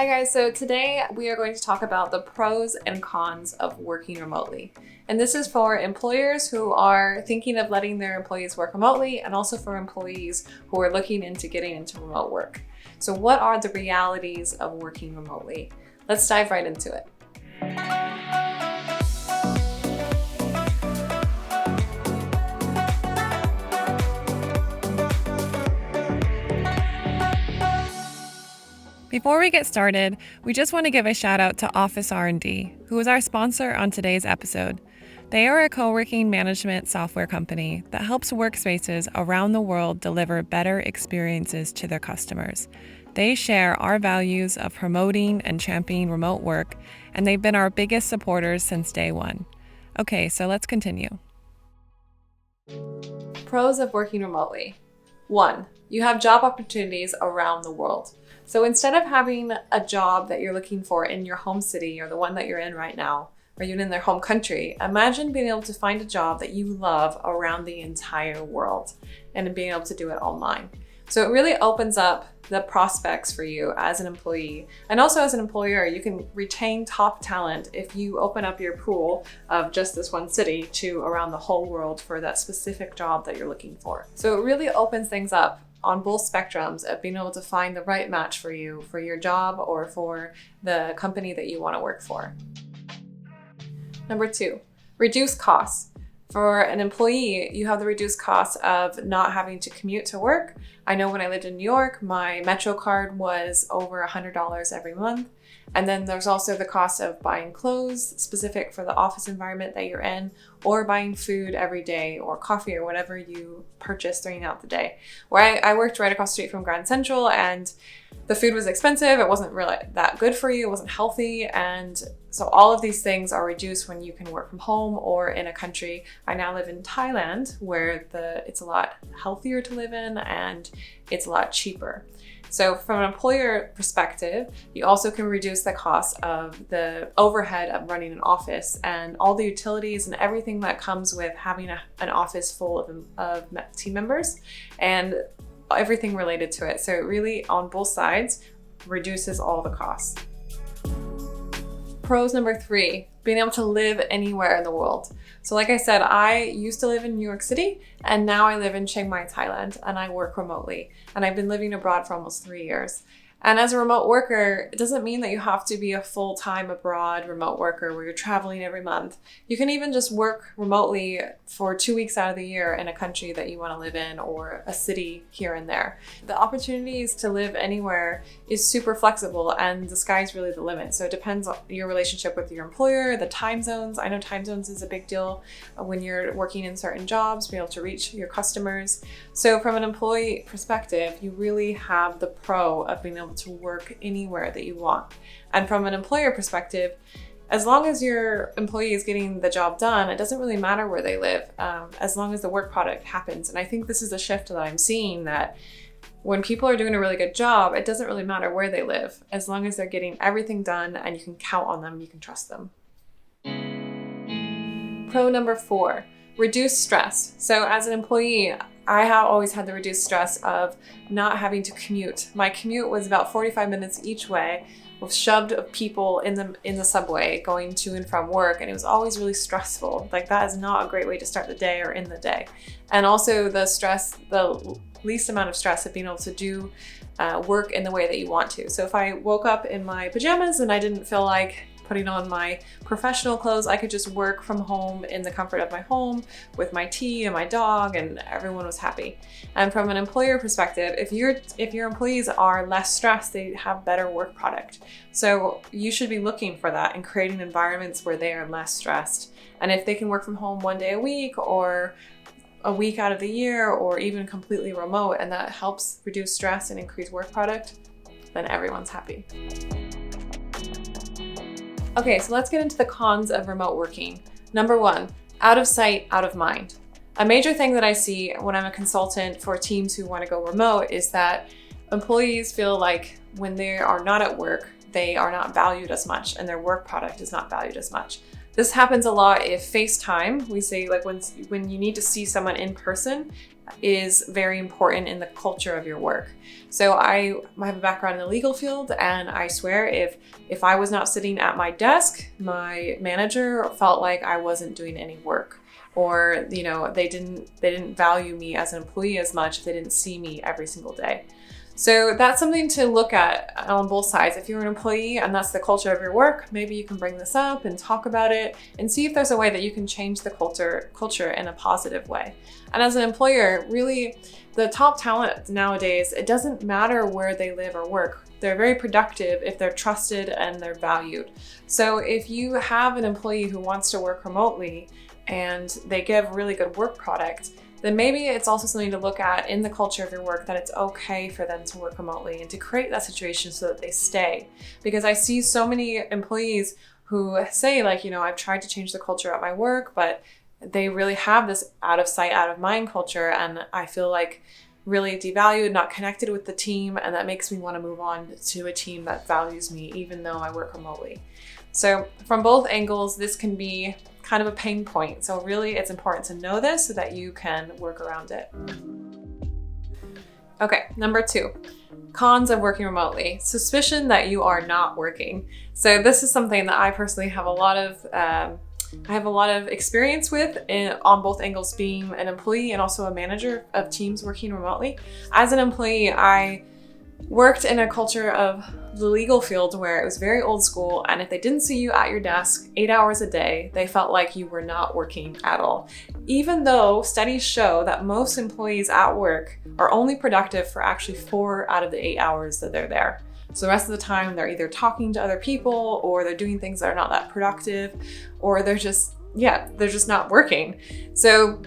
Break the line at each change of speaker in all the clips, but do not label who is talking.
guys, so today we are going to talk about the pros and cons of working remotely. And this is for employers who are thinking of letting their employees work remotely, and also for employees who are looking into getting into remote work. So what are the realities of working remotely? Let's dive right into it. Before we get started, we just want to give a shout out to officernd, who is our sponsor on today's episode. They are a co-working management software company that helps workspaces around the world deliver better experiences to their customers. They share our values of promoting and championing remote work, and they've been our biggest supporters since day one. Okay, so let's continue. Pros of working remotely. 1. You have job opportunities around the world. So instead of having a job that you're looking for in your home city or the one that you're in right now, or even in their home country, imagine being able to find a job that you love around the entire world and being able to do it online. So it really opens up the prospects for you as an employee. And also as an employer, you can retain top talent if you open up your pool of just this one city to around the whole world for that specific job that you're looking for. So it really opens things up on both spectrums of being able to find the right match for you, for your job or for the company that you want to work for. Number 2, reduce costs. For an employee, you have the reduced costs of not having to commute to work. I know when I lived in New York, my Metro card was over $100 every month. And then there's also the cost of buying clothes specific for the office environment that you're in, or buying food every day or coffee or whatever you purchase throughout the day. Where I worked right across the street from Grand Central, and the food was expensive. It wasn't really that good for you. It wasn't healthy. And so all of these things are reduced when you can work from home or in a country. I now live in Thailand, where it's a lot healthier to live in and it's a lot cheaper. So from an employer perspective, you also can reduce the cost of the overhead of running an office and all the utilities and everything that comes with having an office full of team members and everything related to it. So it really, on both sides, reduces all the costs. Pros number 3, being able to live anywhere in the world. So like I said, I used to live in New York City, and now I live in Chiang Mai, Thailand, and I work remotely. And I've been living abroad for almost 3 years. And as a remote worker, it doesn't mean that you have to be a full-time abroad remote worker where you're traveling every month. You can even just work remotely for 2 weeks out of the year in a country that you want to live in or a city here and there. The opportunities to live anywhere is super flexible, and the sky's really the limit. So it depends on your relationship with your employer, the time zones. I know time zones is a big deal when you're working in certain jobs, being able to reach your customers. So from an employee perspective, you really have the pro of being able to work anywhere that you want. And from an employer perspective, as long as your employee is getting the job done, it doesn't really matter where they live, as long as the work product happens. And I think this is a shift that I'm seeing, that when people are doing a really good job, it doesn't really matter where they live, as long as they're getting everything done and you can count on them, you can trust them. Pro number 4, reduce stress. So as an employee, I have always had the reduced stress of not having to commute. My commute was about 45 minutes each way, with shoved of people in the subway going to and from work, and it was always really stressful. Like, that is not a great way to start the day or end the day. And also the least amount of stress of being able to do work in the way that you want to. So if I woke up in my pajamas and I didn't feel like putting on my professional clothes, I could just work from home in the comfort of my home with my tea and my dog, and everyone was happy. And from an employer perspective, if your employees are less stressed, they have better work product. So you should be looking for that and creating environments where they are less stressed. And if they can work from home 1 day a week or a week out of the year, or even completely remote, and that helps reduce stress and increase work product, then everyone's happy. Okay, so let's get into the cons of remote working. Number 1, out of sight, out of mind. A major thing that I see when I'm a consultant for teams who want to go remote is that employees feel like when they are not at work, they are not valued as much, and their work product is not valued as much. This happens a lot if FaceTime, we say, like when you need to see someone in person, is very important in the culture of your work. So I have a background in the legal field, and I swear if I was not sitting at my desk, my manager felt like I wasn't doing any work, or they didn't value me as an employee as much if they didn't see me every single day. So that's something to look at on both sides. If you're an employee and that's the culture of your work, maybe you can bring this up and talk about it and see if there's a way that you can change the culture in a positive way. And as an employer, really, the top talent nowadays, it doesn't matter where they live or work. They're very productive if they're trusted and they're valued. So if you have an employee who wants to work remotely and they give really good work product, then maybe it's also something to look at in the culture of your work, that it's okay for them to work remotely and to create that situation so that they stay. Because I see so many employees who say I've tried to change the culture at my work, but they really have this out of sight, out of mind culture. And I feel like really devalued, not connected with the team. And that makes me want to move on to a team that values me, even though I work remotely. So from both angles, this can be kind of a pain point. So really it's important to know this so that you can work around it. Okay, number 2, cons of working remotely. Suspicion that you are not working. So this is something that I personally have a lot of experience with on both angles, being an employee and also a manager of teams working remotely. As an employee, I worked in a culture of the legal field where it was very old school, and if they didn't see you at your desk 8 hours a day, they felt like you were not working at all. Even though studies show that most employees at work are only productive for actually 4 out of the 8 hours that they're there. So the rest of the time they're either talking to other people, or they're doing things that are not that productive, or they're just not working. So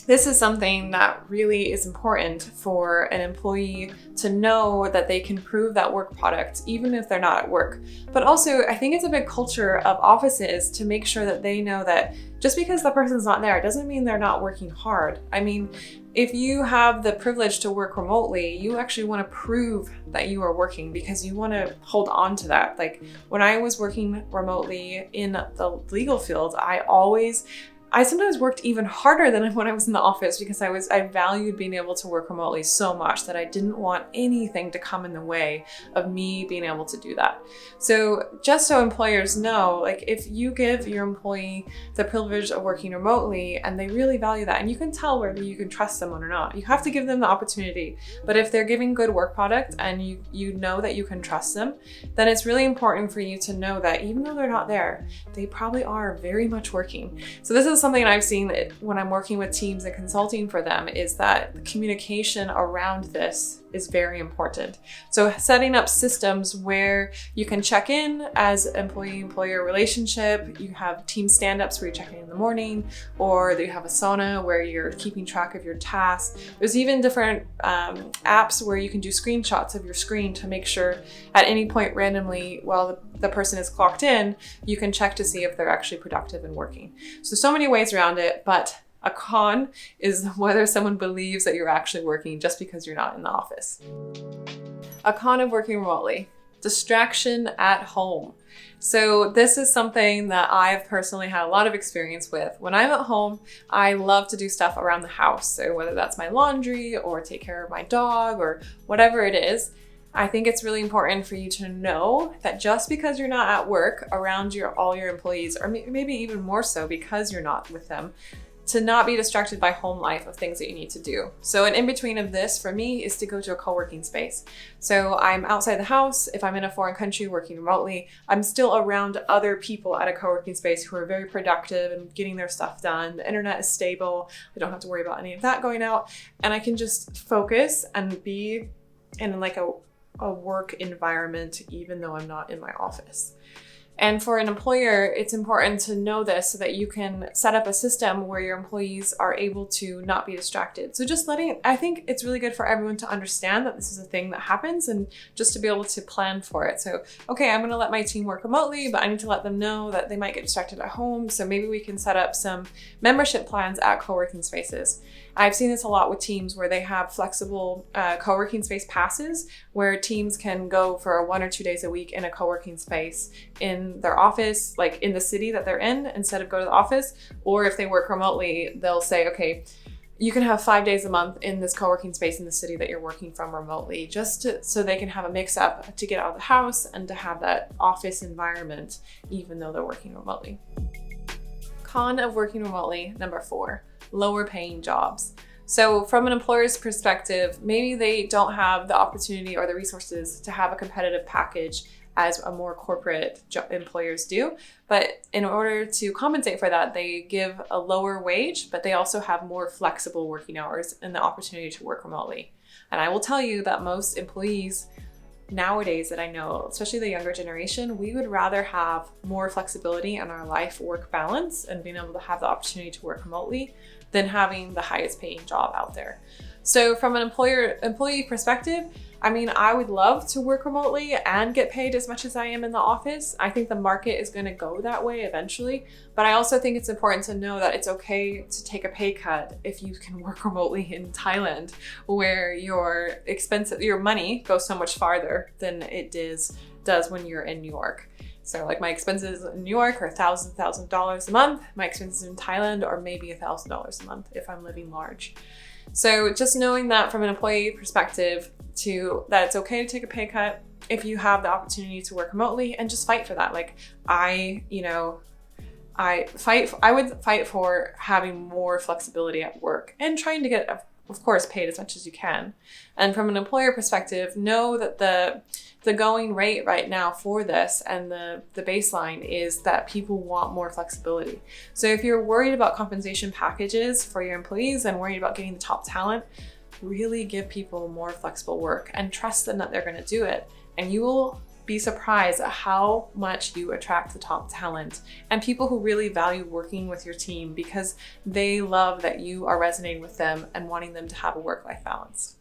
this is something that really is important for an employee to know, that they can prove that work product even if they're not at work. But also, I think it's a big culture of offices to make sure that they know that just because the person's not there doesn't mean they're not working hard. I mean, if you have the privilege to work remotely, you actually want to prove that you are working, because you want to hold on to that. Like when I was working remotely in the legal field, I sometimes worked even harder than when I was in the office, because I valued being able to work remotely so much that I didn't want anything to come in the way of me being able to do that. So just so employers know, if you give your employee the privilege of working remotely and they really value that, and you can tell whether you can trust someone or not, you have to give them the opportunity. But if they're giving good work product and you know that you can trust them, then it's really important for you to know that even though they're not there, they probably are very much working. So this is something I've seen that when I'm working with teams and consulting for them, is that the communication around this is very important. So setting up systems where you can check in as employee-employer relationship. You have team stand-ups where you check in the morning, or you have a sauna where you're keeping track of your tasks. There's even different apps where you can do screenshots of your screen to make sure at any point randomly while the person is clocked in, you can check to see if they're actually productive and working. So many ways around it, but a con is whether someone believes that you're actually working just because you're not in the office. A con of working remotely: distraction at home. So this is something that I've personally had a lot of experience with. When I'm at home, I love to do stuff around the house. So whether that's my laundry or take care of my dog or whatever it is, I think it's really important for you to know that just because you're not at work around all your employees, or maybe even more so because you're not with them, to not be distracted by home life of things that you need to do. So an in-between of this for me is to go to a co-working space. So I'm outside the house. If I'm in a foreign country working remotely, I'm still around other people at a co-working space who are very productive and getting their stuff done. The internet is stable. I don't have to worry about any of that going out. And I can just focus and be in a work environment, even though I'm not in my office. And for an employer, it's important to know this so that you can set up a system where your employees are able to not be distracted. So I think it's really good for everyone to understand that this is a thing that happens, and just to be able to plan for it. So, okay, I'm gonna let my team work remotely, but I need to let them know that they might get distracted at home. So maybe we can set up some membership plans at co-working spaces. I've seen this a lot with teams where they have flexible co-working space passes, where teams can go for 1 or 2 days a week in a co-working space in their office, like in the city that they're in, instead of go to the office. Or if they work remotely, they'll say, okay, you can have 5 days a month in this co-working space in the city that you're working from remotely, so they can have a mix up to get out of the house and to have that office environment, even though they're working remotely. Con of working remotely, number 4, lower paying jobs. So from an employer's perspective, maybe they don't have the opportunity or the resources to have a competitive package as a more corporate employers do. But in order to compensate for that, they give a lower wage, but they also have more flexible working hours and the opportunity to work remotely. And I will tell you that most employees nowadays that I know, especially the younger generation, we would rather have more flexibility in our life-work balance and being able to have the opportunity to work remotely than having the highest paying job out there. So from an employee perspective, I mean, I would love to work remotely and get paid as much as I am in the office. I think the market is going to go that way eventually, but I also think it's important to know that it's okay to take a pay cut if you can work remotely in Thailand, where your money goes so much farther than it does when you're in New York. So like my expenses in New York are $1,000 a month. My expenses in Thailand are maybe $1,000 a month if I'm living large. So just knowing that from an employee perspective that it's okay to take a pay cut if you have the opportunity to work remotely, and just fight for that. Like I would fight for having more flexibility at work and trying to get, of course, paid as much as you can. And from an employer perspective, know that the going rate right now for this and the baseline is that people want more flexibility. So if you're worried about compensation packages for your employees and worried about getting the top talent, really give people more flexible work and trust them that they're going to do it. And you will be surprised at how much you attract the top talent and people who really value working with your team because they love that you are resonating with them and wanting them to have a work-life balance.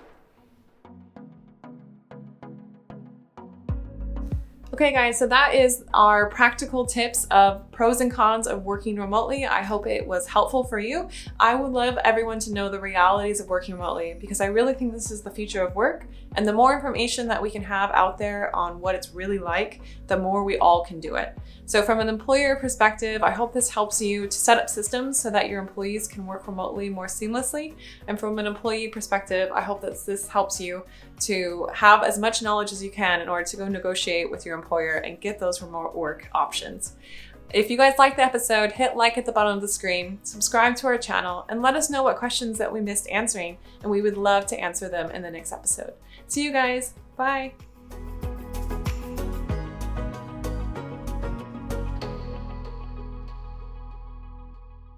Okay guys, so that is our practical tips of pros and cons of working remotely. I hope it was helpful for you. I would love everyone to know the realities of working remotely because I really think this is the future of work. And the more information that we can have out there on what it's really like, the more we all can do it. So from an employer perspective, I hope this helps you to set up systems so that your employees can work remotely more seamlessly. And from an employee perspective, I hope that this helps you to have as much knowledge as you can in order to go negotiate with your employer and get those remote work options. If you guys liked the episode, hit like at the bottom of the screen, subscribe to our channel, and let us know what questions that we missed answering, and we would love to answer them in the next episode. See you guys. Bye.